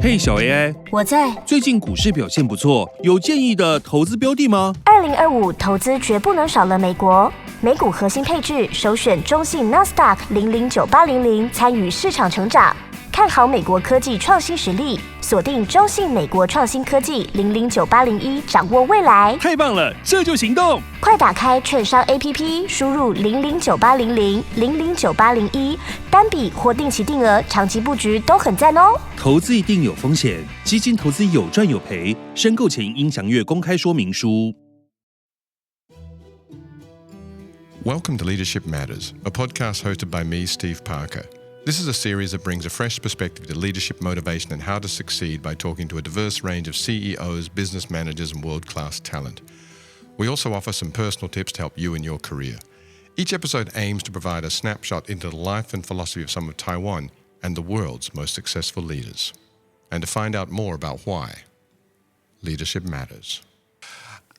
嘿，小 AI，我在。最近股市表现不错，有建议的投资标的吗2025投资绝不能少了美国。美股核心配置首选中信 NASDAQ 009800，参与市场成长。看好美国科技创新实力，锁定中信美国创新科技009801，掌握未来。太棒了，这就行动！快打开券商 APP， 输入009800009801，单笔或定期定额，长期布局都很赞哦。投资一定有风险，基金投资有赚有赔，申购前应详阅公开说明书。Welcome to Leadership Matters, a podcast hosted by me, Steve Parker. This is a series that brings a fresh perspective to leadership motivation and how to succeed by talking to a diverse range of CEOs, business managers, and world-class talent. We also offer some personal tips to help you in your career. Each episode aims to provide a snapshot into the life and philosophy of some of Taiwan and the world's most successful leaders. And to find out more about why, leadership matters.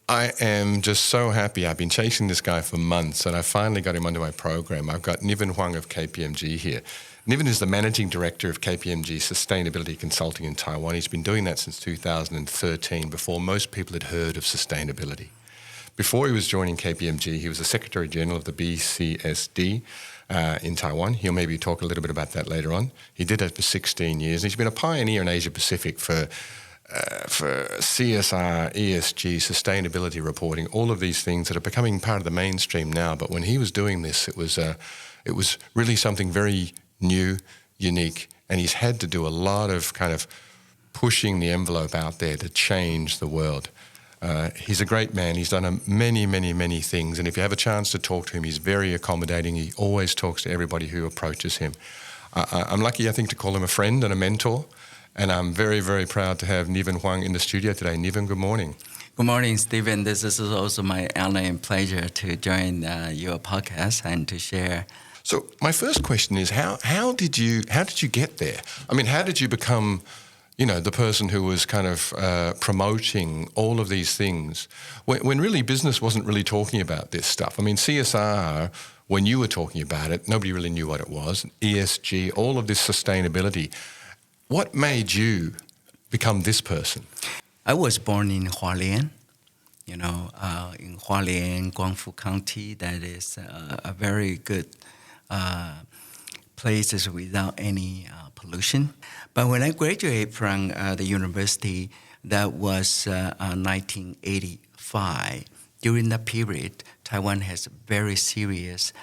I am just so happy. I've been chasing this guy for months, and I finally got him onto my program. I've got Niven Huang of KPMG here. Niven is the managing director of KPMG Sustainability Consulting in Taiwan. He's been doing that since 2013, before most people had heard of sustainability. Before he was joining KPMG, he was the Secretary General of the BCSD in Taiwan. He'll maybe talk a little bit about that later on. He did that for 16 years. And he's been a pioneer in Asia Pacific for CSR, ESG, sustainability reporting, all of these things that are becoming part of the mainstream now. But when he was doing this, it was really something very new, unique, and he's had to do a lot of kind of pushing the envelope out there to change the world. He's a great man. He's done many things, and if you have a chance to talk to him, he's very accommodating. He always talks to everybody who approaches him. I'm lucky, I think, to call him a friend and a mentor. And I'm very proud to have Niven Huang in the studio today. Niven, good morning. Good morning, Stephen. This is also my honor and pleasure to join your podcast and to share. So my first question is, how did you get there? I mean, how did you become, the person who was kind of promoting all of these things when really business wasn't really talking about this stuff? I mean, CSR, when you were talking about it, nobody really knew what it was. ESG, all of this sustainability. What made you become this person? I was born in Hualien, in Hualien, Guangfu County. That is a very good place without any pollution. But when I graduated from the university, that was 1985. During that period, Taiwan has very serious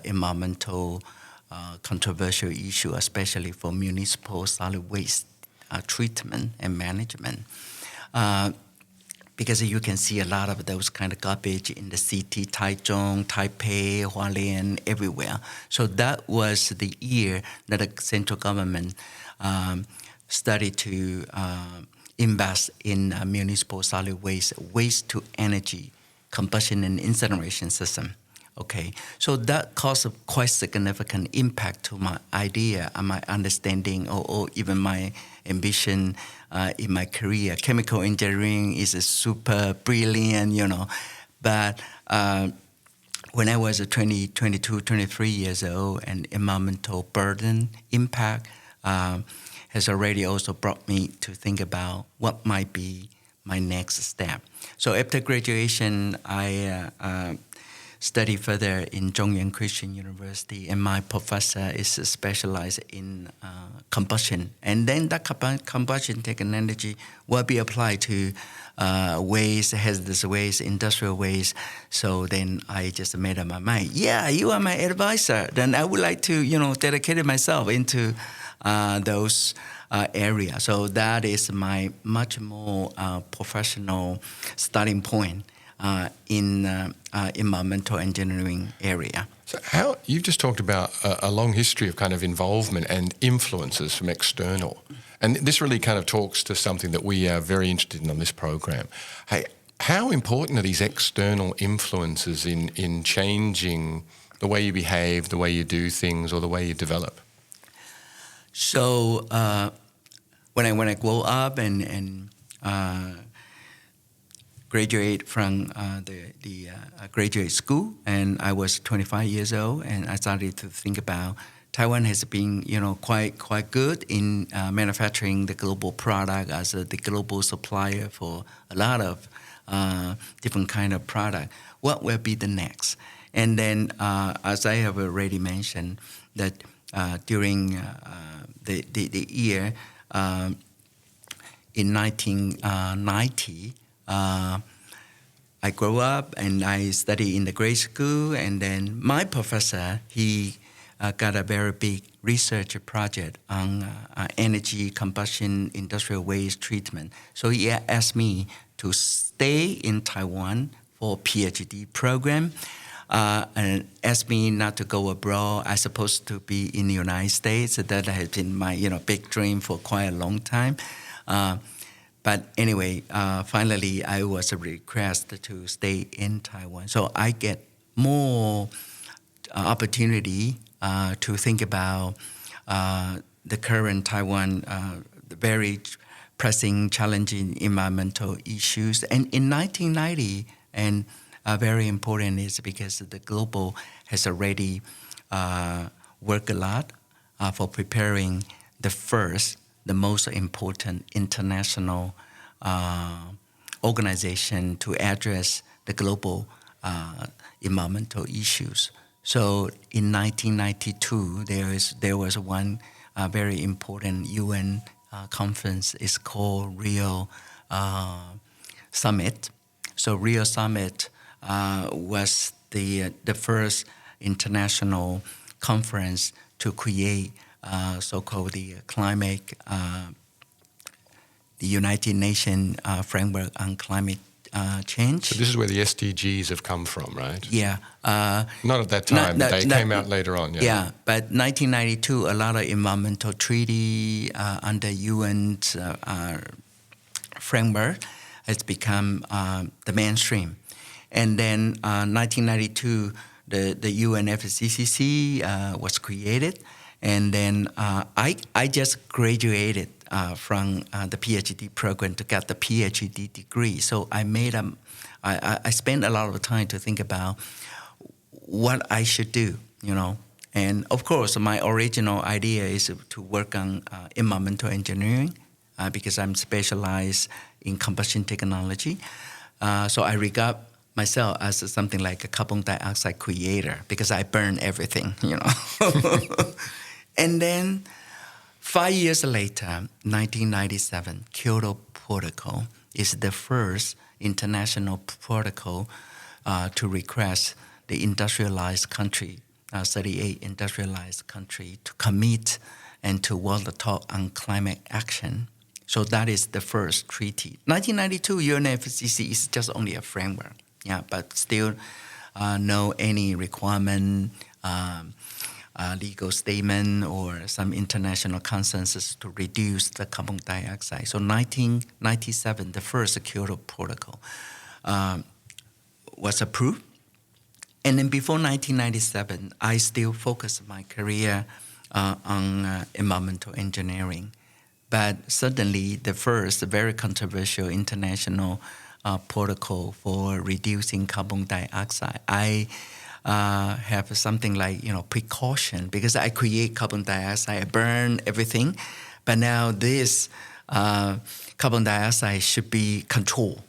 environmental controversial issue, especially for municipal solid waste treatment and management. Because you can see a lot of those kind of garbage in the city, Taichung, Taipei, Hualien, everywhere. So that was the year that the central government started to invest in municipal solid waste to energy combustion and incineration system. Okay, so that caused a quite significant impact to my idea and my understanding or even my ambition in my career. Chemical engineering is a super brilliant, But when I was 22, 23 years old, an environmental burden impact has already also brought me to think about what might be my next step. So after graduation, I study further in Zhongyuan Christian University, and my professor is specialized in combustion. And then that combustion technology will be applied to waste, hazardous waste, industrial waste. So then I just made up my mind, you are my advisor. Then I would like to, dedicate myself into those areas. So that is my much more professional starting point in environmental engineering area. So you've just talked about a long history of kind of involvement and influences from external. And this really kind of talks to something that we are very interested in on this program. Hey, how important are these external influences in changing the way you behave, the way you do things, or the way you develop? So when I grew up and graduate from the graduate school, and I was 25 years old, and I started to think about Taiwan has been, quite good in manufacturing the global product as the global supplier for a lot of different kind of product. What will be the next? And then, as I have already mentioned, that during the year in 1990, I grew up and I studied in the grade school, and then my professor, he got a very big research project on energy combustion industrial waste treatment. So he asked me to stay in Taiwan for a PhD program, and asked me not to go abroad. I supposed to be in the United States. That has been my big dream for quite a long time. But anyway, finally, I was requested to stay in Taiwan. So I get more opportunity to think about the current Taiwan, the very pressing, challenging environmental issues. And in 1990, and very important is because the global has already worked a lot for preparing the most important international organization to address the global environmental issues. So in 1992, there was one very important UN conference. It's called Rio Summit. So Rio Summit was the first international conference to create so-called the climate, the United Nations framework on climate change. So this is where the SDGs have come from, right? Yeah. Not at that time, but they came out later on. Yeah, but 1992, a lot of environmental treaty under UN's framework has become the mainstream. And then 1992, the UNFCCC was created. And then I just graduated from the PhD program to get the PhD degree. So I spent a lot of time to think about what I should do, And of course, my original idea is to work on environmental engineering because I'm specialized in combustion technology. So I regard myself as something like a carbon dioxide creator because I burn everything, And then 5 years later, 1997, Kyoto Protocol is the first international protocol to request the industrialized country, 38 industrialized country, to commit and to walk the talk on climate action. So that is the first treaty. 1992 UNFCCC is just only a framework, but still no any requirement, legal statement or some international consensus to reduce the carbon dioxide. So 1997, the first Kyoto Protocol was approved. And then before 1997, I still focused my career on environmental engineering. But suddenly, the first very controversial international protocol for reducing carbon dioxide, I have something like, precaution because I create carbon dioxide, I burn everything. But now this carbon dioxide should be controlled,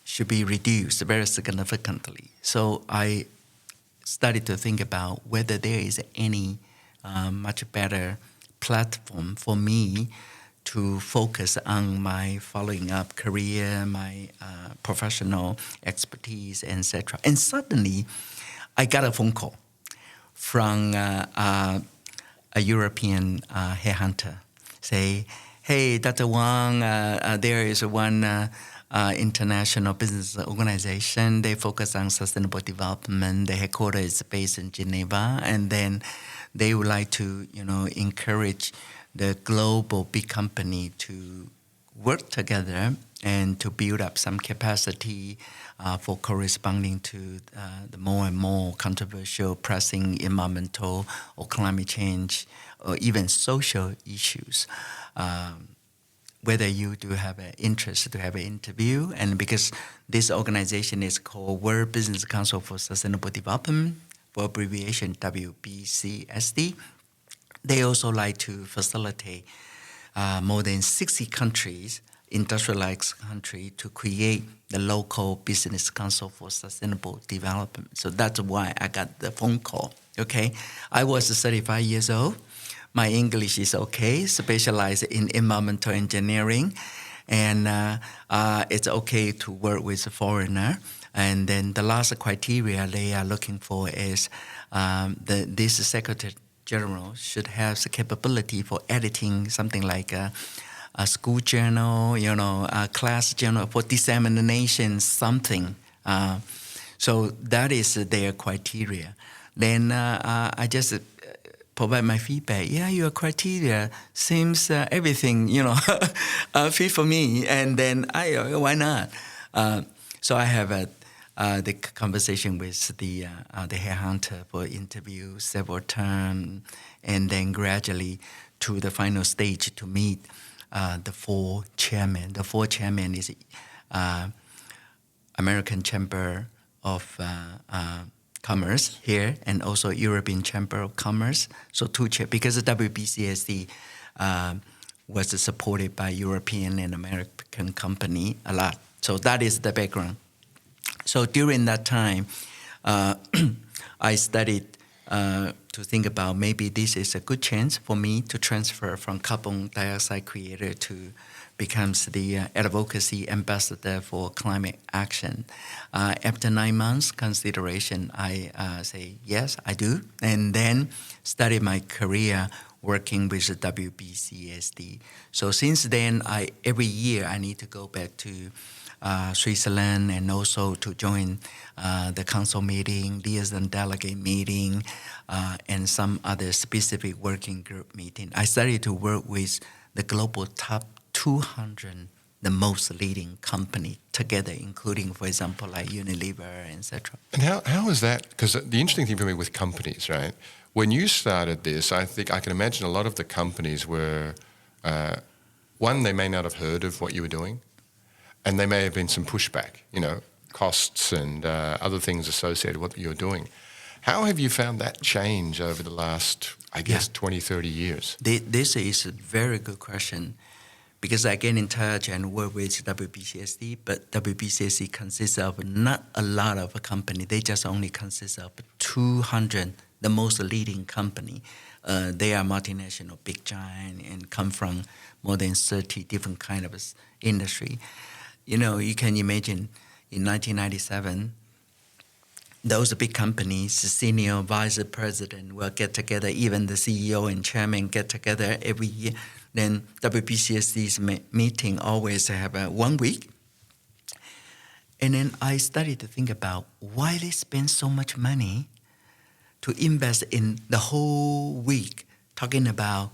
should be reduced very significantly. So I started to think about whether there is any much better platform for me to focus on my following up career, my professional expertise, etc. And suddenly, I got a phone call from a European headhunter, say, "Hey, Dr. Huang, there is one international business organization. They focus on sustainable development. The headquarters is based in Geneva, and then they would like to, encourage the global big company to work together and to build up some capacity for corresponding to the more and more controversial, pressing environmental or climate change or even social issues. Whether you do have an interest to have an interview, and because this organization is called World Business Council for Sustainable Development, for abbreviation WBCSD. They also like to facilitate more than 60 countries, industrialized country, to create the local business council for sustainable development. So that's why I got the phone call. Okay, I was 35 years old. My English is okay, specialized in environmental engineering, and it's okay to work with a foreigner. And then the last criteria they are looking for is this Secretary General should have the capability for editing something like a school journal, a class journal for dissemination, something. So that is their criteria. Then I just provide my feedback. Yeah, your criteria seems everything, fit for me. And then why not? So I have the conversation with the headhunter for interview several times, and then gradually to the final stage to meet the four chairmen. The four chairmen is American Chamber of Commerce here, and also European Chamber of Commerce. So two chairs, because the WBCSD was supported by European and American company a lot. So that is the background. So during that time, I studied to think about maybe this is a good chance for me to transfer from carbon dioxide creator to becomes the advocacy ambassador for climate action. After 9 months consideration, I say, yes, I do. And then started my career working with the WBCSD. So since then, every year I need to go back to Switzerland and also to join the council meeting, liaison delegate meeting, and some other specific working group meeting. I started to work with the global top 200, the most leading company together, including, for example, like Unilever, etc. And how is that? Because the interesting thing for me with companies, right? When you started this, I think I can imagine a lot of the companies were, one, they may not have heard of what you were doing, and there may have been some pushback, costs and other things associated with what you're doing. How have you found that change over the last, 20, 30 years? This is a very good question, because I get in touch and work with WBCSD, but WBCSD consists of not a lot of a company. They just only consist of 200, the most leading company. They are multinational, big giant, and come from more than 30 different kind of industry. You can imagine in 1997, those big companies, the senior vice president will get together, even the CEO and chairman get together every year. Then WBCSD's meeting always have 1 week. And then I started to think about why they spend so much money to invest in the whole week talking about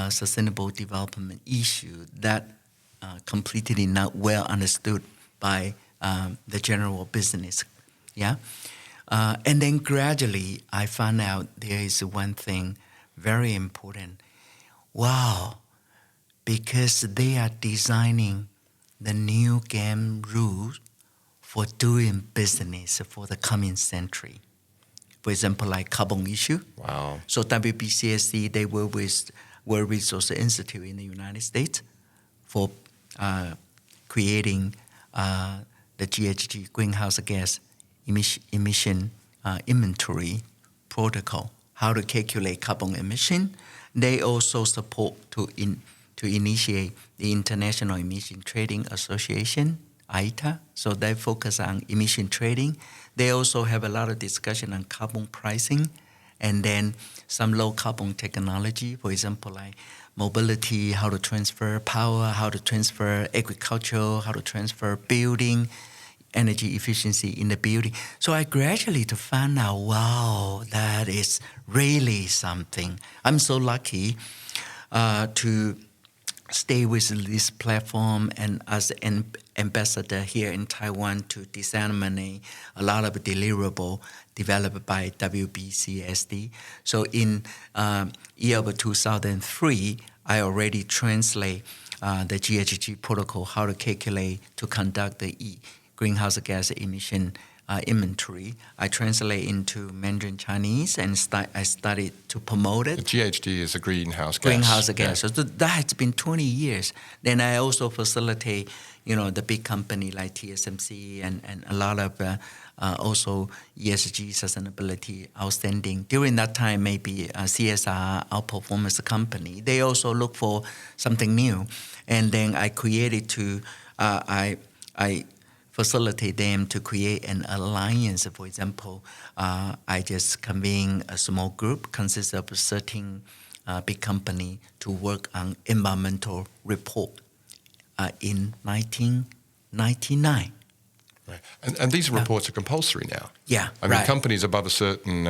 sustainable development issue that completely not well understood by the general business. Yeah. And then gradually I found out there is one thing very important. Wow, because they are designing the new game rules for doing business for the coming century. For example, like carbon issue. Wow. So WBCSD, they work with World Resources Institute in the United States for creating the GHG, greenhouse gas emission inventory protocol, how to calculate carbon emission. They also support to initiate the International Emission Trading Association, ITA. So they focus on emission trading. They also have a lot of discussion on carbon pricing, and then some low carbon technology, for example, like mobility, how to transfer power, how to transfer agriculture, how to transfer building, energy efficiency in the building. So I gradually to find out, wow, that is really something. I'm so lucky to stay with this platform and as an ambassador here in Taiwan to disseminate a lot of deliverable developed by WBCSD. So in year of 2003, I already translate the GHG protocol, how to calculate to conduct the greenhouse gas emission inventory. I translate into Mandarin Chinese and I started to promote it. The GHG is a greenhouse gas. Greenhouse gas. Yeah. So that has been 20 years. Then I also facilitate, the big company like TSMC and a lot of also ESG sustainability outstanding. During that time, maybe CSR outperformance company. They also look for something new. And then I created I facilitate them to create an alliance. For example, I just convene a small group consisting of 13 big company to work on environmental report in 1999. Right. And these reports are compulsory now. Yeah, I mean, right. companies above a certain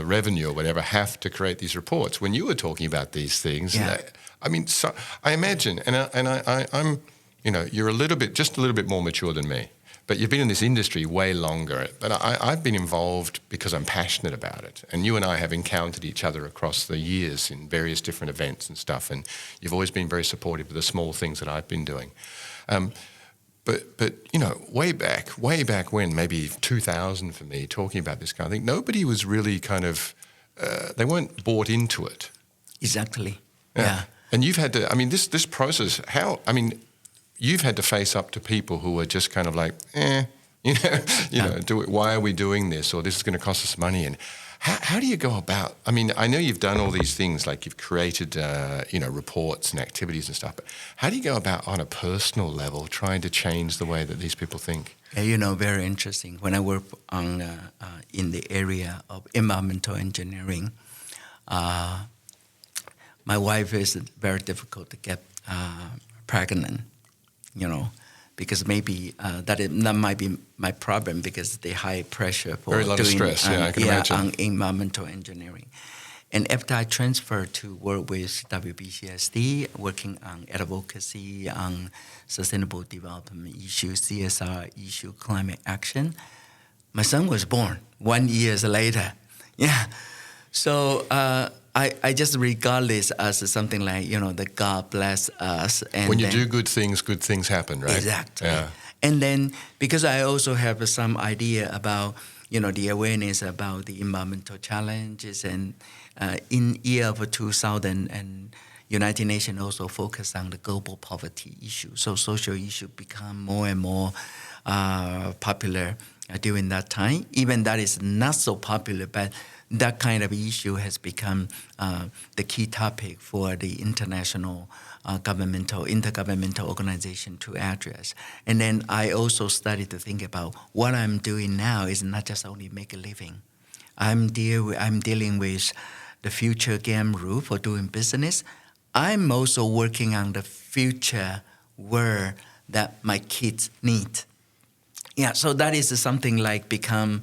revenue or whatever have to create these reports. When you were talking about these things, so I imagine, I'm, you're just a little bit more mature than me, but you've been in this industry way longer. But I've been involved because I'm passionate about it. And you and I have encountered each other across the years in various different events and stuff. And you've always been very supportive of the small things that I've been doing. But way back when, maybe 2000 for me, talking about this kind of thing, nobody was really they weren't bought into it. Exactly. Yeah. And you've had to, this process, you've had to face up to people who are just kind of like, why are we doing this? Or this is going to cost us money. And how do you go about, I know you've done all these things, like you've created, reports and activities and stuff, but how do you go about on a personal level trying to change the way that these people think? Very interesting. When I work in the area of environmental engineering, my wife is very difficult to get pregnant, because maybe that might be my problem because the high pressure for very lot of stress. I can imagine. On environmental engineering. And after I transferred to work with WBCSD, working on advocacy, on sustainable development issues, CSR issue, climate action, my son was born 1 year later. Yeah. So I just regard this as something like, that God bless us. And when you do good things happen, right? Exactly. Yeah. And then because I also have some idea about, the awareness about the environmental challenges, and in year of 2000 and United Nations also focused on the global poverty issue. So social issue become more and more popular during that time. Even that is not so popular, but that kind of issue has become the key topic for the international intergovernmental organization to address. And then I also started to think about what I'm doing now is not just only make a living. I'm dealing with the future game rule for doing business. I'm also working on the future world that my kids need. Yeah, so that is something like become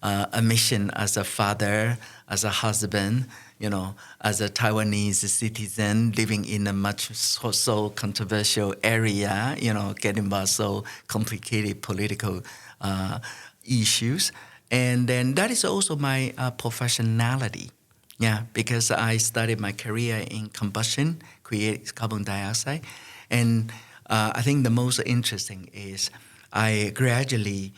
a mission as a father, as a husband, as a Taiwanese citizen living in a much so controversial area, getting about so complicated political issues. And then that is also my professionality. Yeah, because I started my career in combustion, create carbon dioxide. And I think the most interesting is I gradually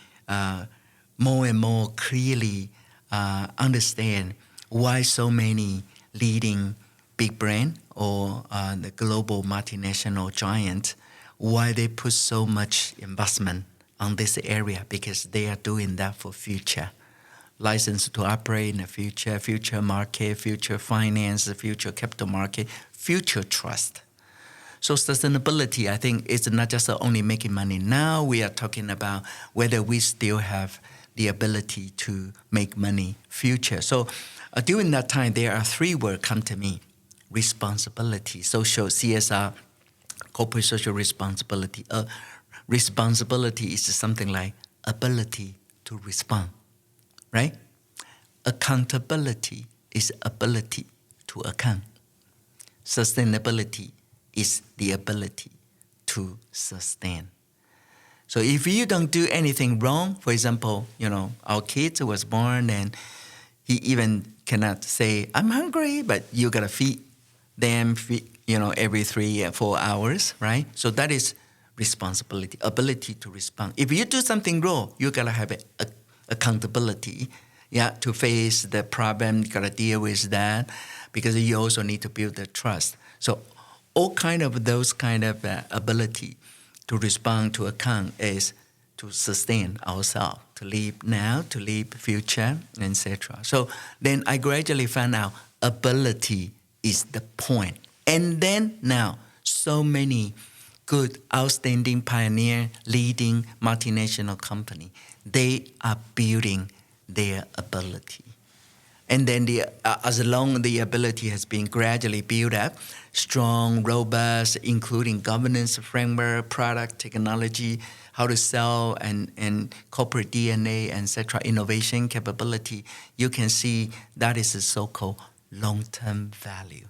more and more clearly understand why so many leading big brand or the global multinational giant, why they put so much investment on this area, because they are doing that for future. License to operate in the future market, future finance, future capital market, future trust. So sustainability, I think, is not just only making money. Now we are talking about whether we still have the ability to make money future. So during that time, there are three words come to me: responsibility, social, CSR, corporate social responsibility. Responsibility is something like ability to respond, right? Accountability is ability to account. Sustainability is the ability to sustain. So if you don't do anything wrong, for example, our kid was born and he even cannot say, I'm hungry, but you got to feed them, every 3 or 4 hours, right? So that is responsibility, ability to respond. If you do something wrong, you got to have accountability. Yeah, to face the problem, you gotta deal with that, because you also need to build the trust. So all kind of those kind of ability to respond to account is to sustain ourselves, to live now, to live future, etc. So then I gradually found out ability is the point. And then now, so many good, outstanding pioneer, leading multinational company, they are building their ability. And then as long the ability has been gradually built up, strong, robust, including governance framework, product, technology, how to sell, and corporate DNA, etc., innovation capability, you can see that is a so-called long-term value.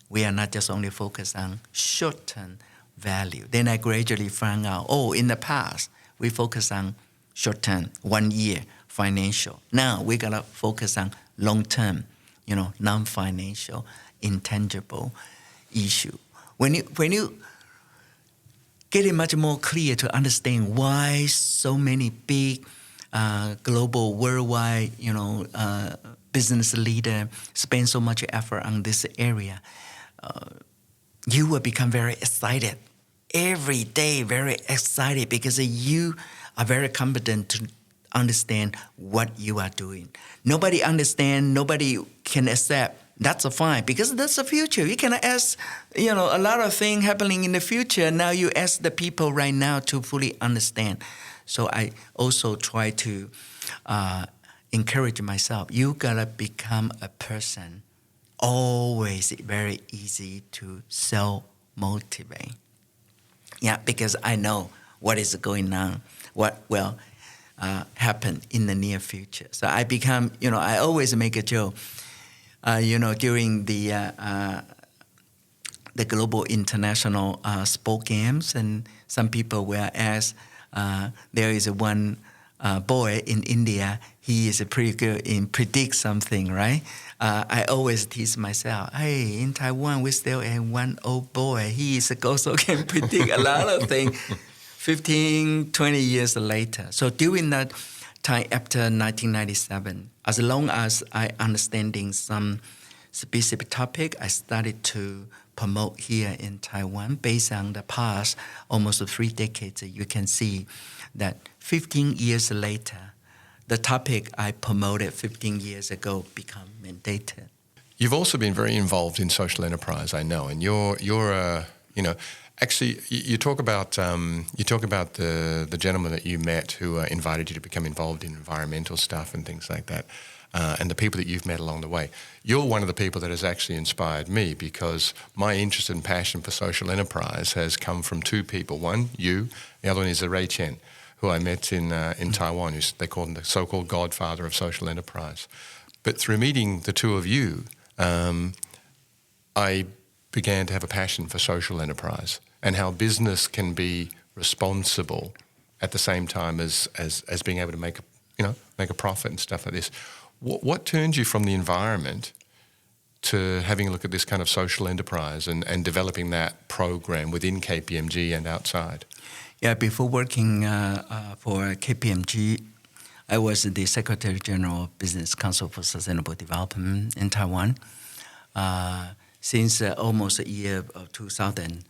We are not just only focused on short-term value. Then I gradually found out, in the past, we focus on short-term, 1 year, financial. Now we gotta focus on long-term, non-financial, intangible issue. When you get it much more clear to understand why so many big global, worldwide, business leader spend so much effort on this area, you will become very excited. Every day, very excited, because you are very competent to understand what you are doing. Nobody understand, nobody can accept. That's fine, because that's the future. You can ask, a lot of things happening in the future. Now you ask the people right now to fully understand. So I also try to encourage myself. You gotta become a person always very easy to self-motivate. Yeah, because I know what is going on, what will happen in the near future. So I become, I always make a joke, during the global international sport games, and some people will ask, there is one boy in India, he is pretty good in predict something, right? I always tease myself, hey, in Taiwan, we still have one old boy. He is also can predict a lot of things 15, 20 years later. So during that time after 1997, as long as I understanding some specific topic, I started to promote here in Taiwan based on the past almost 3 decades. You can see that 15 years later, the topic I promoted 15 years ago become mandated. You've also been very involved in social enterprise, I know, and you're actually you talk about the gentleman that you met who invited you to become involved in environmental stuff and things like that, and the people that you've met along the way. You're one of the people that has actually inspired me, because my interest and passion for social enterprise has come from 2 people. One, you. The other one is Ray Chen, who I met in Taiwan. They call him the so-called godfather of social enterprise. But through meeting the 2 of you, I began to have a passion for social enterprise and how business can be responsible at the same time as being able to make a profit and stuff like this. What turned you from the environment to having a look at this kind of social enterprise and developing that program within KPMG and outside? Yeah, before working for KPMG, I was the Secretary General of Business Council for Sustainable Development in Taiwan. Since almost a year of 2000,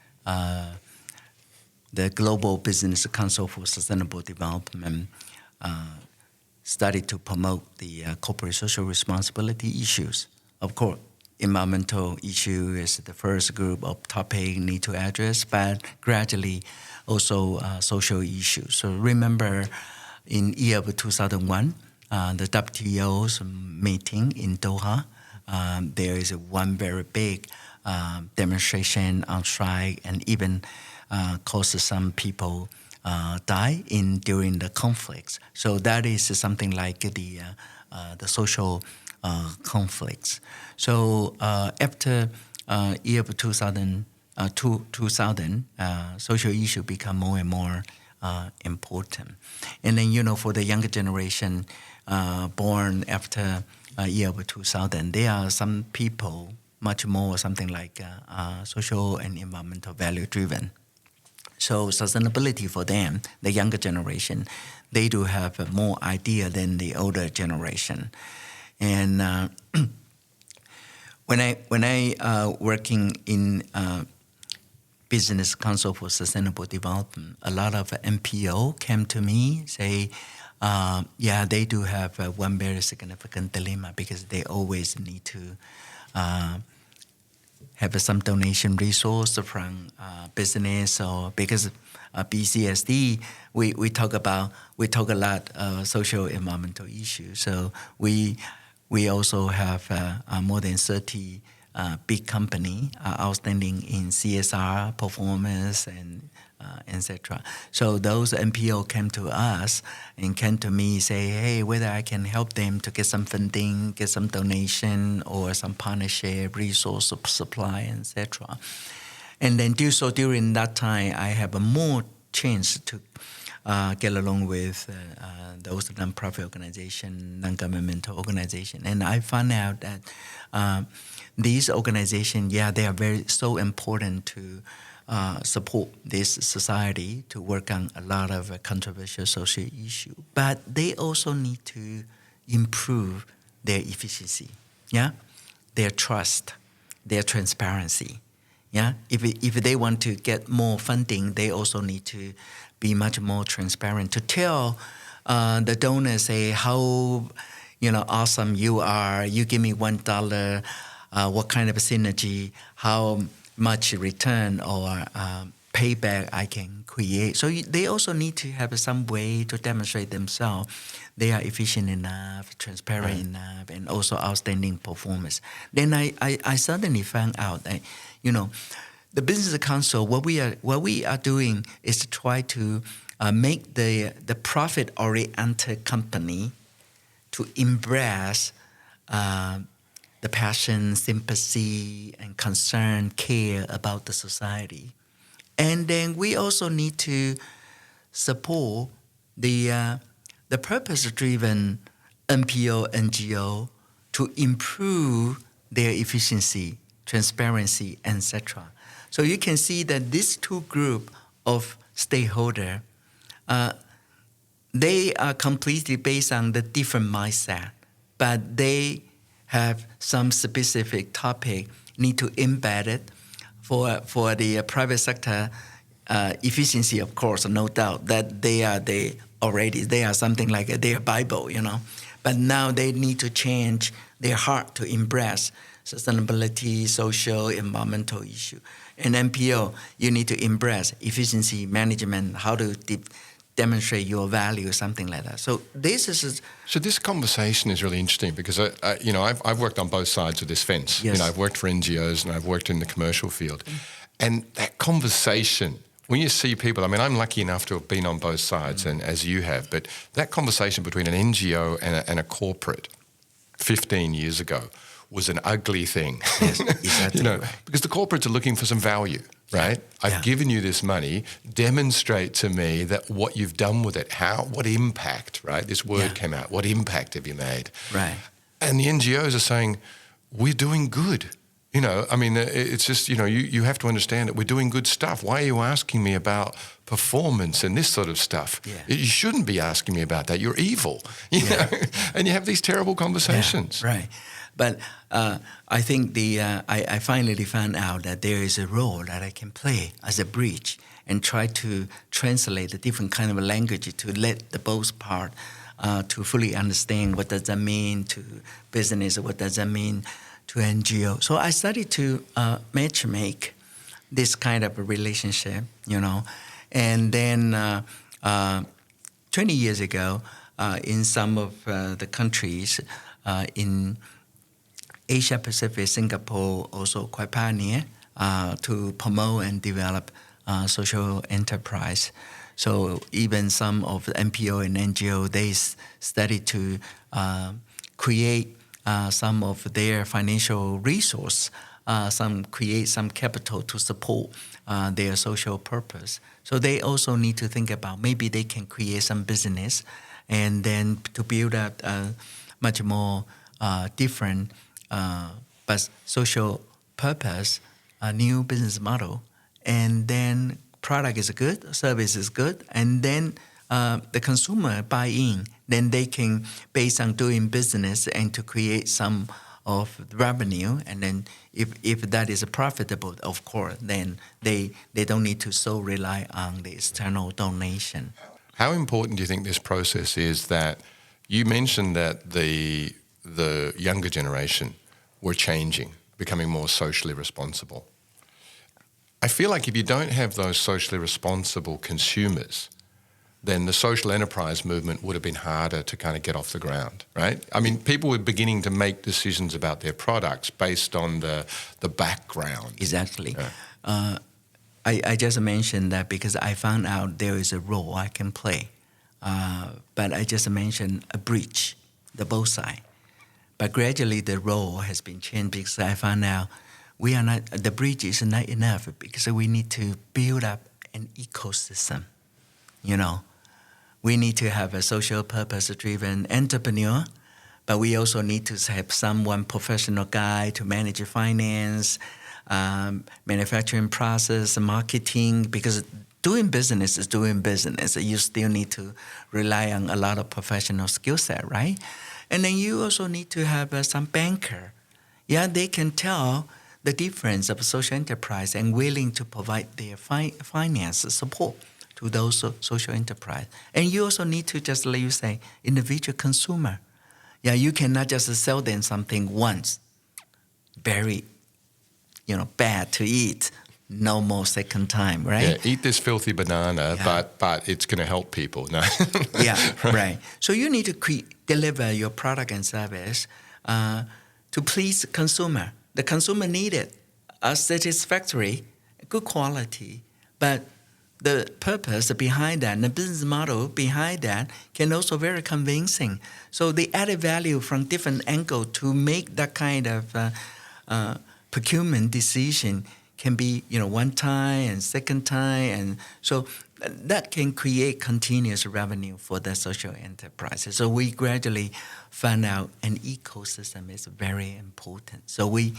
the Global Business Council for Sustainable Development started to promote the corporate social responsibility issues. Of course, environmental issue is the first group of topic need to address, but gradually also social issues. So remember in year of 2001, the WTO's meeting in Doha, there is one very big demonstration on strike, and even caused some people die during the conflicts. So that is something like the social conflicts. So after year of 2000, social issue become more and more important. And then, for the younger generation born after year of 2000, there are some people much more something like social and environmental value driven. So sustainability for them, the younger generation, they do have more idea than the older generation. And when I working in Business Council for Sustainable Development, a lot of NPO came to me, say, they do have one very significant dilemma because they always need to have some donation resource from business, or because BCSD, we talk a lot social environmental issues. So we also have more than 30 big company outstanding in CSR performance and etc. So those NPO came to us and came to me, say, hey, whether I can help them to get some funding, get some donation, or some partnership, resource supply, etc. And then during that time, I have a more chance to get along with those nonprofit organization, non-governmental organization, and I found out that these organizations, they are so important to support this society to work on a lot of controversial social issues, but they also need to improve their efficiency, their trust, their transparency. If they want to get more funding, they also need to be much more transparent to tell the donors, say, how awesome you are. You give me $1, what kind of a synergy, how much return or payback I can create. So they also need to have some way to demonstrate themselves. They are efficient enough, transparent enough, and also outstanding performance. Then I suddenly found out that, the Business Council, what we are doing is to try to make the profit-oriented company to embrace the passion, sympathy, and concern, care about the society. And then we also need to support the purpose-driven NPO, NGO to improve their efficiency, transparency, etc. So you can see that these two groups of stakeholders, they are completely based on the different mindset, but they have some specific topic need to embed it for the private sector efficiency, of course, no doubt that they are something like their Bible, But now they need to change their heart to embrace sustainability, social, environmental issue. And NPO, you need to embrace efficiency management, how to demonstrate your value, something like that. So this conversation is really interesting because I've worked on both sides of this fence. Yes. I've worked for NGOs and I've worked in the commercial field, and that conversation. When you see people, I'm lucky enough to have been on both sides, and as you have, but that conversation between an NGO and a corporate 15 years ago was an ugly thing. Yes, exactly. Because the corporates are looking for some value, right? I've given you this money, demonstrate to me that what you've done with it, what impact, right? This word came out, what impact have you made? Right. And the NGOs are saying, we're doing good. It's just, you have to understand that we're doing good stuff. Why are you asking me about performance and this sort of stuff? Yeah. You shouldn't be asking me about that. You're evil, you know? And you have these terrible conversations. Yeah, right. But I think I finally found out that there is a role that I can play as a bridge and try to translate the different kind of language to let the both part to fully understand what does that mean to business, what does that mean to NGO. So I started to matchmake this kind of a relationship, And then 20 years ago, in some of the countries in Asia Pacific, Singapore also quite pioneer to promote and develop social enterprise. So even some of the NPO and NGO, they started to create some of their financial resource, create some capital to support their social purpose. So they also need to think about maybe they can create some business and then to build up much more different but social purpose, a new business model, and then product is good, service is good, and then the consumer buy in, then they can, based on doing business and to create some of revenue, and then if that is profitable, of course, then they don't need to so rely on the external donation. How important do you think this process is that you mentioned that the younger generation were changing, becoming more socially responsible? I feel like if you don't have those socially responsible consumers, then the social enterprise movement would have been harder to kind of get off the ground, right? I mean, people were beginning to make decisions about their products based on the background. Exactly. I just mentioned that because I found out there is a role I can play. But I just mentioned a bridge, the both sides. But gradually the role has been changed because I found out the bridge is not enough because we need to build up an ecosystem, We need to have a social purpose-driven entrepreneur, but we also need to have someone professional guy to manage finance, manufacturing process, marketing, because doing business is doing business. You still need to rely on a lot of professional skill set, right? And then you also need to have some banker. Yeah, they can tell the difference of social enterprise and willing to provide their finance support to those social enterprise. And you also need to, just like you say, individual consumer. Yeah, you cannot just sell them something once, very, bad to eat, no more second time, right? Yeah, eat this filthy banana, but it's going to help people. No. Yeah, right. So you need to deliver your product and service to please the consumer. The consumer need it, satisfactory, good quality, but the purpose behind that and the business model behind that can also very convincing. So the added value from different angle to make that kind of procurement decision can be, one time and second time. And so that can create continuous revenue for the social enterprises. So we gradually found out an ecosystem is very important. So we,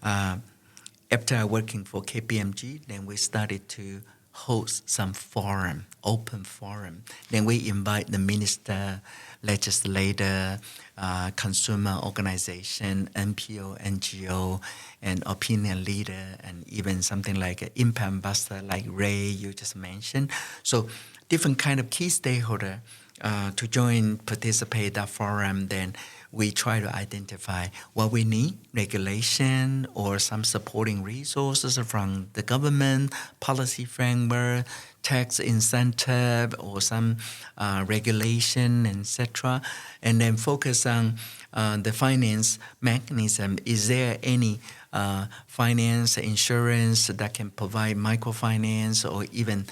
after working for KPMG, then we started to host some forum, open forum. Then we invite the minister, legislator, consumer organization, NPO, NGO, and opinion leader, and even something like an impact ambassador like Ray you just mentioned. So different kind of key stakeholder to join, participate that forum. Then we try to identify what we need, regulation or some supporting resources from the government, policy framework, tax incentive or some regulation, etc. And then focus on the finance mechanism. Is there any finance, insurance that can provide microfinance or even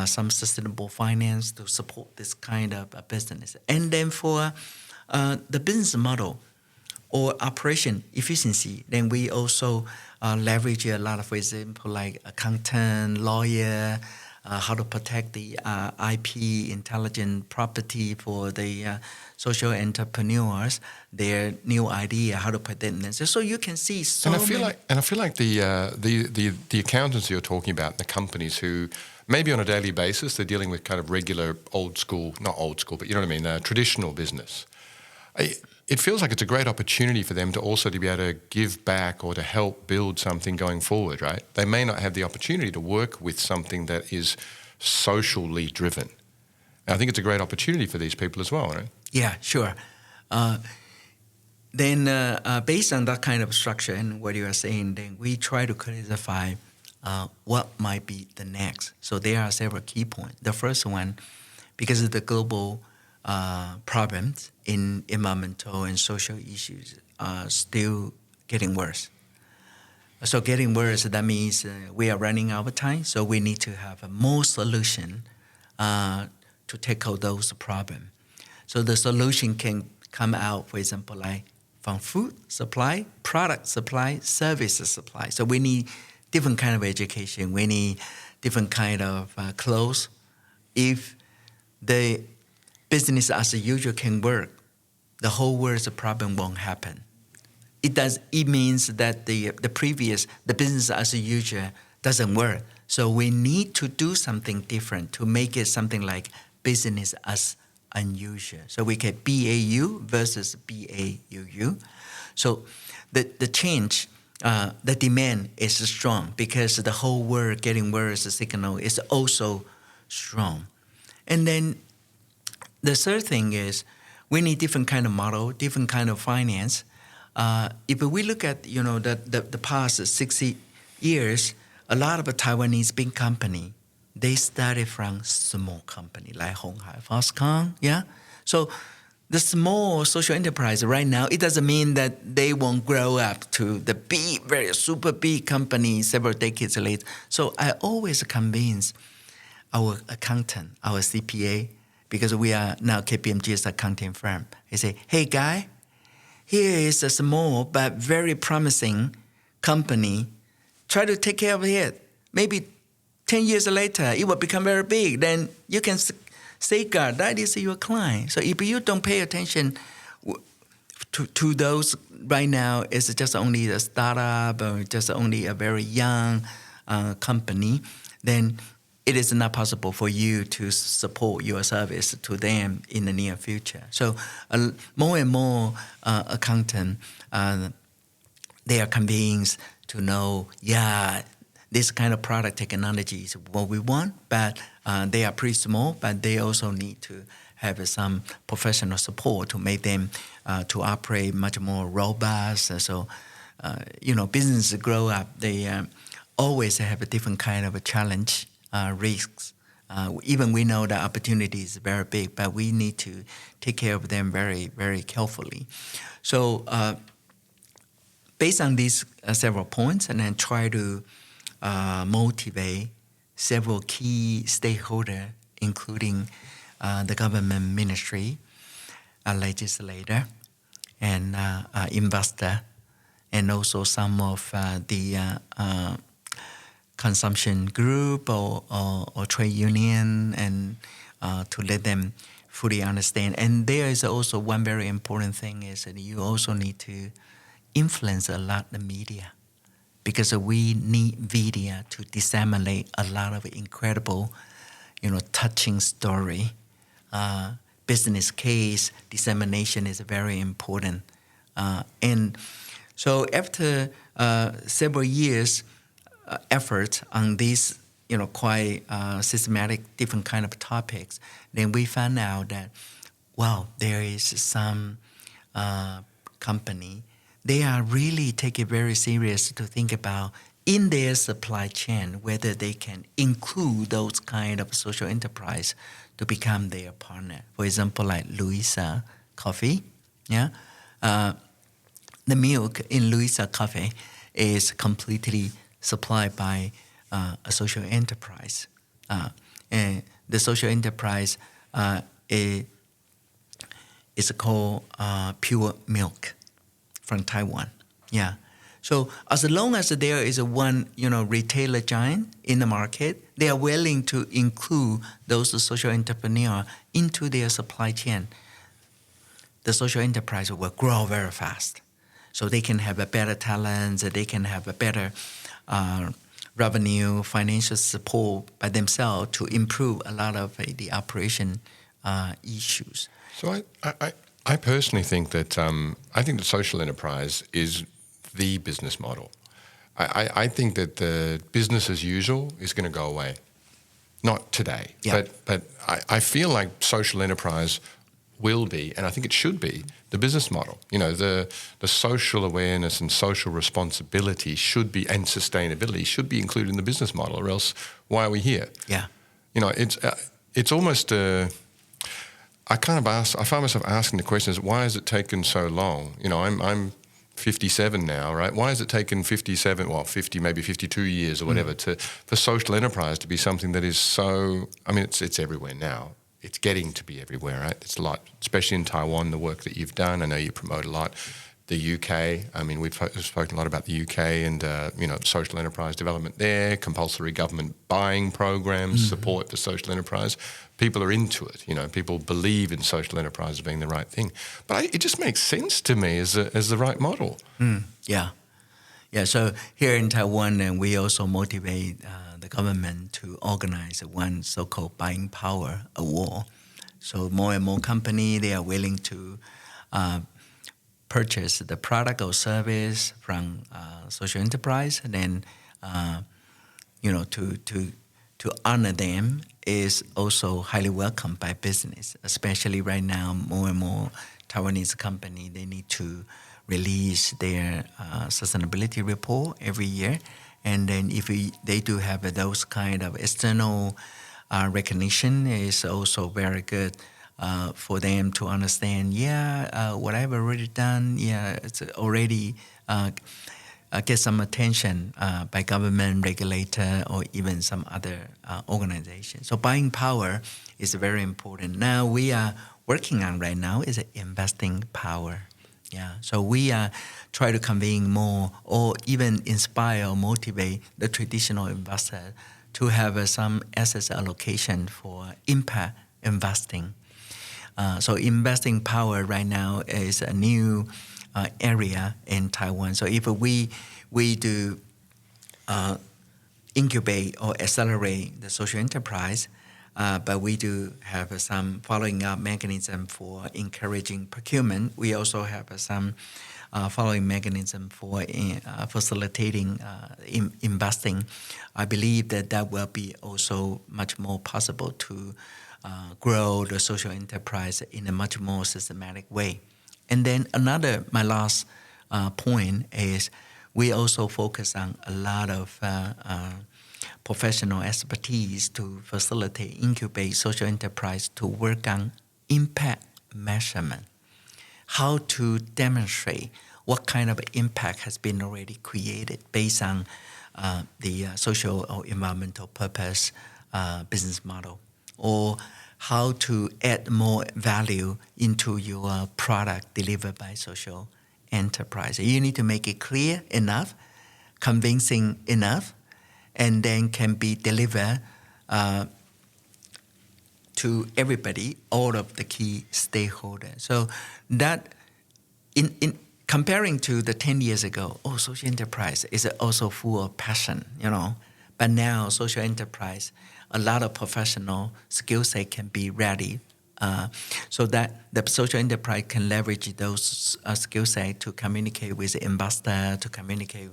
some sustainable finance to support this kind of business? And then for the business model or operation efficiency, then we also leverage a lot of, for example, like accountant, lawyer, how to protect the IP, intellectual property for the social entrepreneurs, their new idea, how to protect them. So you can see so and I feel many. like the accountants you're talking about, the companies who maybe on a daily basis they're dealing with kind of regular not old school, but you know what I mean, traditional business. It feels like it's a great opportunity for them to also to be able to give back or to help build something going forward, right? They may not have the opportunity to work with something that is socially driven. And I think it's a great opportunity for these people as well, right? Yeah, sure. Then based on that kind of structure and what you are saying, then we try to classify what might be the next. So there are several key points. The first one, because of the global problems in environmental and social issues are still getting worse. So getting worse, that means we are running out of time, so we need to have more solution to tackle those problems. So the solution can come out, for example, like from food supply, product supply, service supply. So we need different kind of education. We need different kind of clothes. If the business as usual can work, the whole world's problem won't happen. It means that the business as usual doesn't work. So we need to do something different to make it something like business as unusual. So we get BAU versus BAUU. So the change, the demand is strong because the whole world getting worse signal is also strong. And then the third thing is we need different kind of model, different kind of finance. If we look at the past 60 years, a lot of Taiwanese big company, they started from small company like Honghai, Foxconn, yeah. So the small social enterprise right now, it doesn't mean that they won't grow up to the big, very super big company several decades later. So I always convince our accountant, our CPA, because we are now KPMG's accounting firm. I say, hey guy, here is a small but very promising company. Try to take care of it. Maybe 10 years later, it will become very big. Then you can safeguard that is your client. So if you don't pay attention to those right now, it's just only a startup or just only a very young company, then it is not possible for you to support your service to them in the near future. So more and more accountants, they are convinced to know, this kind of product technology is what we want, but they are pretty small, but they also need to have some professional support to make them to operate much more robust. So, businesses grow up, they always have a different kind of a challenge, risks. Even we know the opportunity is very big, but we need to take care of them very, very carefully. So based on these several points, and then try to motivate several key stakeholders, including the government ministry, legislator, and investor, and also some of the consumption group or trade union, and to let them fully understand. And there is also one very important thing is that you also need to influence a lot the media, because we need media to disseminate a lot of incredible, touching story. Business case dissemination is very important. And so after several years effort on these, quite systematic different kind of topics, then we found out that, there is some company, they are really take it very serious to think about in their supply chain whether they can include those kind of social enterprise to become their partner. For example, like Louisa Coffee, the milk in Louisa Coffee is completely supplied by a social enterprise, and the social enterprise is called Pure Milk from Taiwan. So as long as there is one, retailer giant in the market, they are willing to include those social entrepreneurs into their supply chain. The social enterprise will grow very fast. So they can have a better talent, they can have a better revenue, financial support by themselves to improve a lot of the operation issues. So I personally think that I think that social enterprise is the business model. I think that the business as usual is going to go away. Not today, but I feel like social enterprise will be, and I think it should be, the business model. The social awareness and social responsibility should be, and sustainability should be included in the business model, or else why are we here? It's almost I find myself asking the question: why has it taken so long? I'm 57 now, right? Why has it taken 50, maybe 52 years or whatever for social enterprise to be something that is so? It's everywhere now. It's getting to be everywhere, right? It's a lot, especially in Taiwan, the work that you've done. I know you promote a lot. The UK, we've spoken a lot about the UK and, social enterprise development there, compulsory government buying programs, support for social enterprise. People are into it, people believe in social enterprise as being the right thing. But it just makes sense to me as the right model. So here in Taiwan, we also motivate the government to organize one so-called buying power award. So more and more companies, they are willing to purchase the product or service from social enterprise, and then to honor them is also highly welcomed by business. Especially right now, more and more Taiwanese company, they need to release their sustainability report every year, and then if they do have those kind of external recognition, is also very good for them to understand. What I've already done, it's already get some attention by government, regulator, or even some other organization. So buying power is very important. Now we are working on right now is investing power. So we are try to convene more, or even inspire or motivate the traditional investor to have some asset allocation for impact investing. So investing power right now is a new area in Taiwan. So if we do incubate or accelerate the social enterprise, but we do have some following up mechanism for encouraging procurement. We also have some following mechanism for facilitating investing. I believe that will be also much more possible to grow the social enterprise in a much more systematic way. And then my last point is we also focus on a lot of professional expertise to facilitate, incubate social enterprise to work on impact measurement. How to demonstrate what kind of impact has been already created based on the social or environmental purpose business model, or how to add more value into your product delivered by social enterprise. You need to make it clear enough, convincing enough, and then can be delivered to everybody, all of the key stakeholders. So that in comparing to the 10 years ago, social enterprise is also full of passion, But now social enterprise, a lot of professional skill set can be ready, so that the social enterprise can leverage those skill set to communicate with the investor, to communicate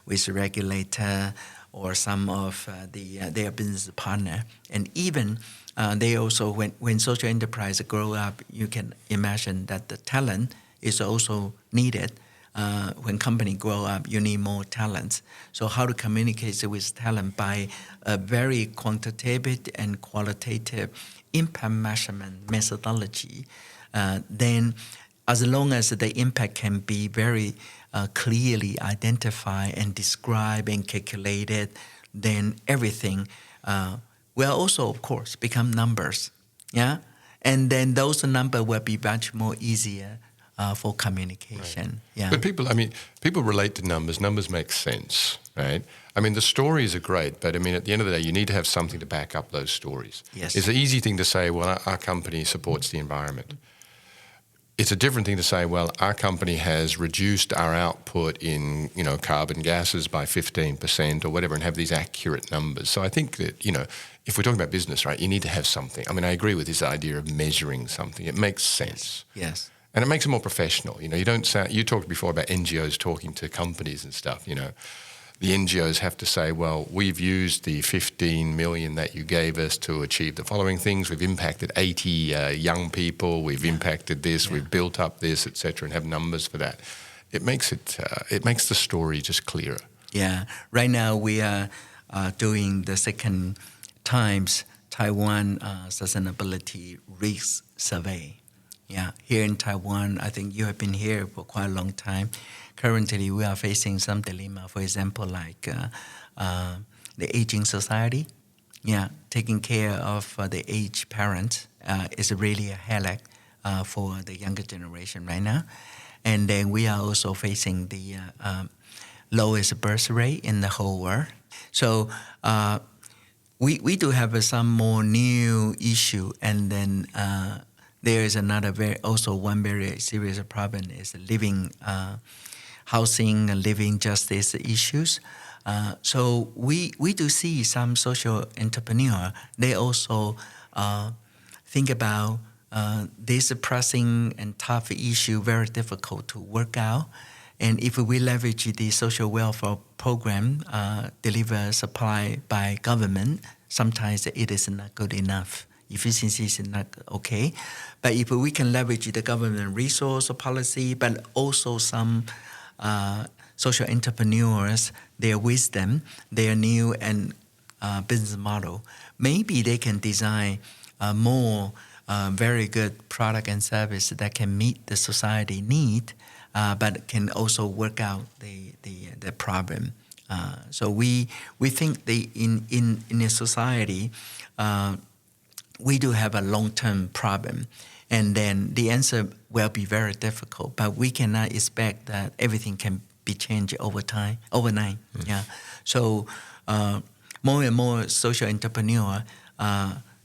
with the regulator, or some of their business partner. And even they also, when social enterprise grow up, you can imagine that the talent is also needed. When company grow up, you need more talents. So how to communicate with talent by a very quantitative and qualitative impact measurement methodology. Then as long as the impact can be very clearly identified and described and calculated, then everything will also, of course, become numbers. And then those numbers will be much more easier for communication. Right. But people relate to numbers. Numbers make sense, right? The stories are great, but at the end of the day, you need to have something to back up those stories. Yes. It's an easy thing to say, well, our company supports the environment. It's a different thing to say, well, our company has reduced our output in, carbon gases by 15% or whatever, and have these accurate numbers. So I think that, if we're talking about business, right, you need to have something. I agree with this idea of measuring something. It makes sense. Yes. And it makes it more professional. You talked before about NGOs talking to companies and stuff, The NGOs have to say, well, we've used the 15 million that you gave us to achieve the following things. We've impacted 80 young people. We've impacted this. We've built up this, et cetera, and have numbers for that. It makes the story just clearer. Yeah. Right now we are doing the second times Taiwan Sustainability Risk Survey. Here in Taiwan, I think you have been here for quite a long time. Currently, we are facing some dilemma. For example, like the aging society. Taking care of the aged parents is really a headache for the younger generation right now. And then we are also facing the lowest birth rate in the whole world. So we do have some more new issue, and then there is another one very serious problem is living housing and living justice issues. So we do see some social entrepreneur, they also think about this pressing and tough issue, very difficult to work out. And if we leverage the social welfare program delivered, supplied by government, sometimes it is not good enough. Efficiency is not okay. But if we can leverage the government resource or policy, but also some social entrepreneurs, their wisdom, their new and business model, maybe they can design more very good product and service that can meet the society need, but can also work out the problem. So we think in a society, we do have a long-term problem, and then the answer will be very difficult. But we cannot expect that everything can be changed overnight. Yeah. So more and more social entrepreneurs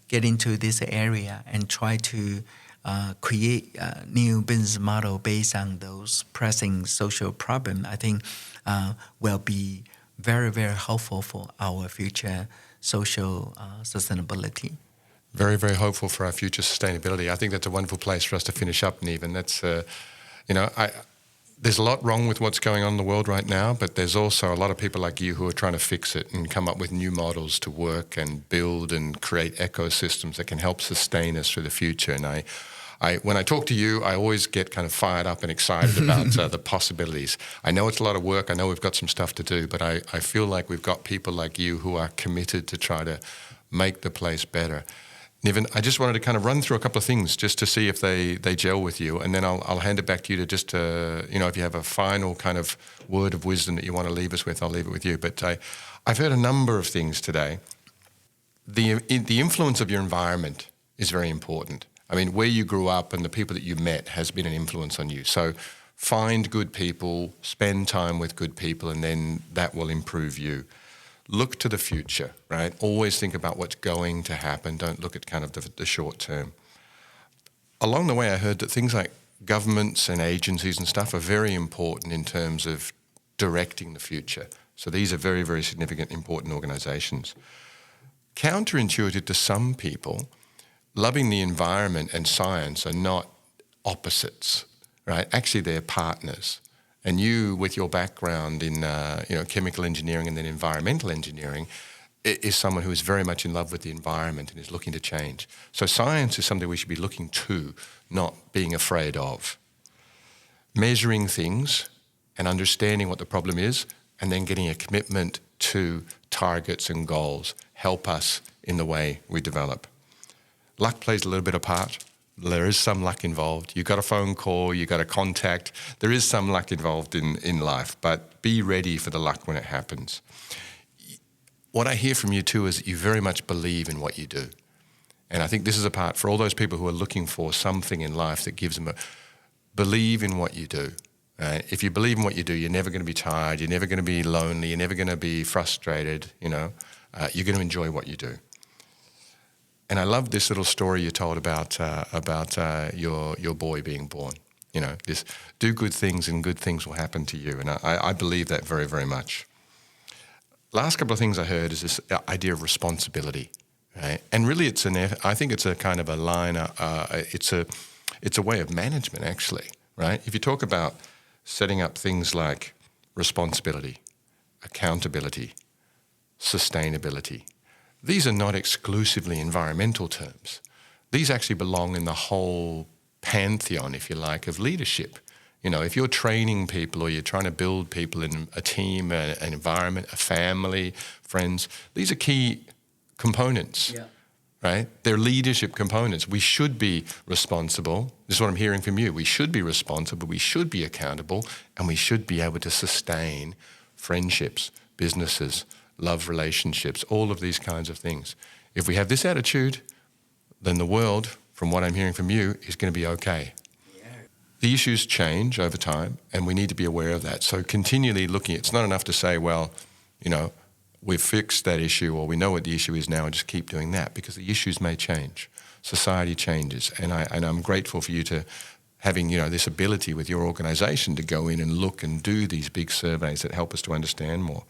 get into this area and try to create a new business model based on those pressing social problems. I think will be very, very helpful for our future social sustainability. Very, very hopeful for our future sustainability. I think that's a wonderful place for us to finish up, Niven. That's, there's a lot wrong with what's going on in the world right now, but there's also a lot of people like you who are trying to fix it and come up with new models to work and build and create ecosystems that can help sustain us through the future. And when I talk to you, I always get kind of fired up and excited about the possibilities. I know it's a lot of work. I know we've got some stuff to do, but I feel like we've got people like you who are committed to try to make the place better. Niven, I just wanted to kind of run through a couple of things just to see if they gel with you, and then I'll hand it back to you to just, if you have a final kind of word of wisdom that you want to leave us with, I'll leave it with you. But I've heard a number of things today. The influence of your environment is very important. I mean, where you grew up and the people that you met has been an influence on you. So find good people, spend time with good people, and then that will improve you. Look to the future, right? Always think about what's going to happen. Don't look at kind of the short term. Along the way, I heard that things like governments and agencies and stuff are very important in terms of directing the future. So these are very, very significant, important organizations. Counterintuitive to some people, loving the environment and science are not opposites, right? Actually, they're partners. And you, with your background in chemical engineering and then environmental engineering, is someone who is very much in love with the environment and is looking to change. So science is something we should be looking to, not being afraid of. Measuring things and understanding what the problem is, and then getting a commitment to targets and goals help us in the way we develop. Luck plays a little bit of part. There is some luck involved. You got a phone call, you got a contact. There is some luck involved in life, but be ready for the luck when it happens. What I hear from you too is that you very much believe in what you do. And I think this is a part for all those people who are looking for something in life that gives them believe in what you do. Right? If you believe in what you do, you're never going to be tired, you're never going to be lonely, you're never going to be frustrated, you're going to enjoy what you do. And I love this little story you told about your boy being born. This do good things and good things will happen to you. And I believe that very, very much. Last couple of things I heard is this idea of responsibility, right? And really, I think it's a kind of a line. It's a way of management, actually, right? If you talk about setting up things like responsibility, accountability, sustainability. These are not exclusively environmental terms. These actually belong in the whole pantheon, if you like, of leadership. If you're training people or you're trying to build people in a team, an environment, a family, friends, these are key components, right? They're leadership components. We should be responsible. This is what I'm hearing from you. We should be responsible, we should be accountable, and we should be able to sustain friendships, businesses, love relationships, all of these kinds of things. If we have this attitude, then the world, from what I'm hearing from you, is going to be okay. Yeah. The issues change over time, and we need to be aware of that. So continually looking, it's not enough to say, well, we've fixed that issue or we know what the issue is now and just keep doing that, because the issues may change. Society changes. And I'm grateful for you to having, this ability with your organization to go in and look and do these big surveys that help us to understand more.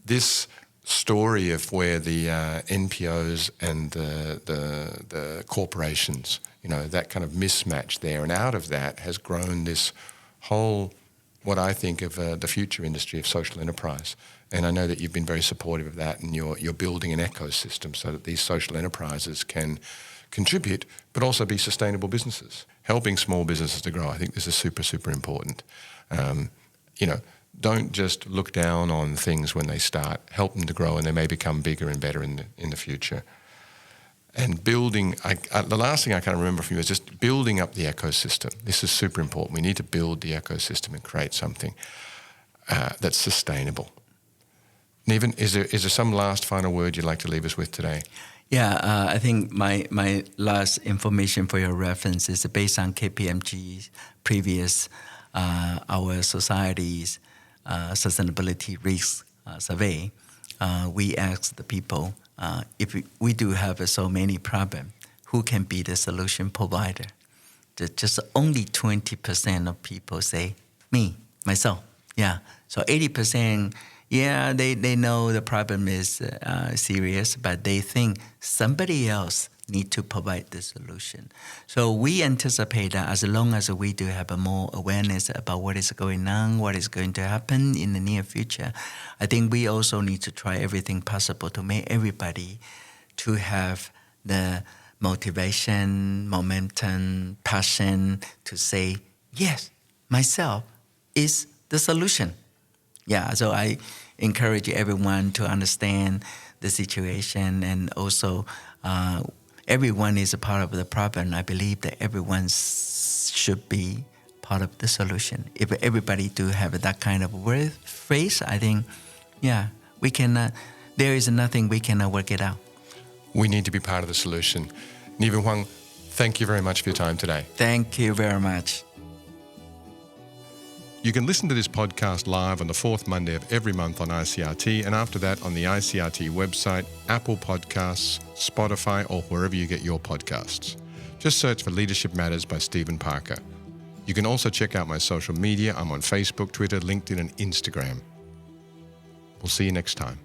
this story of where the NPOs and the corporations, that kind of mismatch there, and out of that has grown this whole, what I think of the future industry of social enterprise. And I know that you've been very supportive of that, and you're building an ecosystem so that these social enterprises can contribute, but also be sustainable businesses, helping small businesses to grow. I think this is super, super important. Don't just look down on things when they start. Help them to grow, and they may become bigger and better in the future. And building, the last thing I kind of remember from you is just building up the ecosystem. This is super important. We need to build the ecosystem and create something that's sustainable. Niven, is there some last final word you'd like to leave us with today? Yeah, I think my last information for your reference is based on KPMG's previous our society's sustainability risk survey. We asked the people, if we do have so many problems, who can be the solution provider? Just only 20% of people say, myself. Yeah, so 80%, yeah, they know the problem is serious, but they think somebody else need to provide the solution. So we anticipate that as long as we do have a more awareness about what is going on, what is going to happen in the near future, I think we also need to try everything possible to make everybody to have the motivation, momentum, passion to say, yes, myself is the solution. Yeah, so I encourage everyone to understand the situation, and also everyone is a part of the problem. I believe that everyone should be part of the solution. If everybody do have that kind of phrase, I think, yeah, we can. There is nothing we cannot work it out. We need to be part of the solution. Niven Huang, thank you very much for your time today. Thank you very much. You can listen to this podcast live on the fourth Monday of every month on ICRT, and after that on the ICRT website, Apple Podcasts, Spotify, or wherever you get your podcasts. Just search for Leadership Matters by Stephen Parker. You can also check out my social media. I'm on Facebook, Twitter, LinkedIn, and Instagram. We'll see you next time.